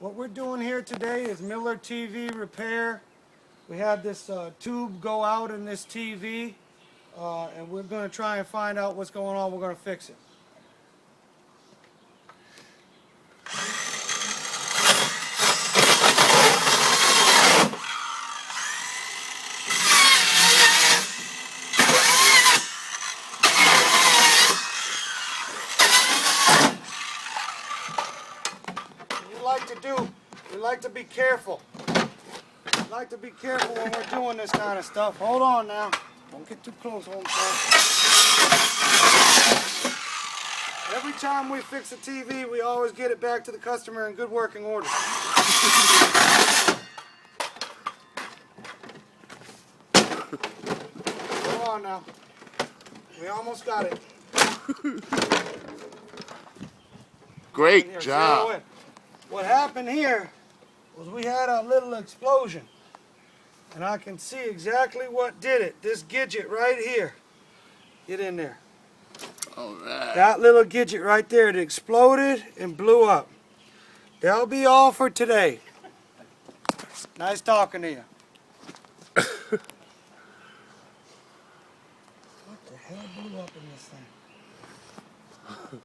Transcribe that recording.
What we're doing here today is Miller TV repair. We had this tube go out in this TV, and we're going to try and find out what's going on. We're going to fix it. We like to be careful. We like to be careful when we're doing this kind of stuff. Hold on now. Don't get too close, home son. Every time we fix a TV, we always get it back to the customer in good working order. Hold on now. We almost got it. Great job. What happened here was we had a little explosion, and I can see exactly what did it. This gidget right here. Get in there. All right. That little gidget right there, it exploded and blew up. That'll be all for today. Nice talking to you. What the hell blew up in this thing?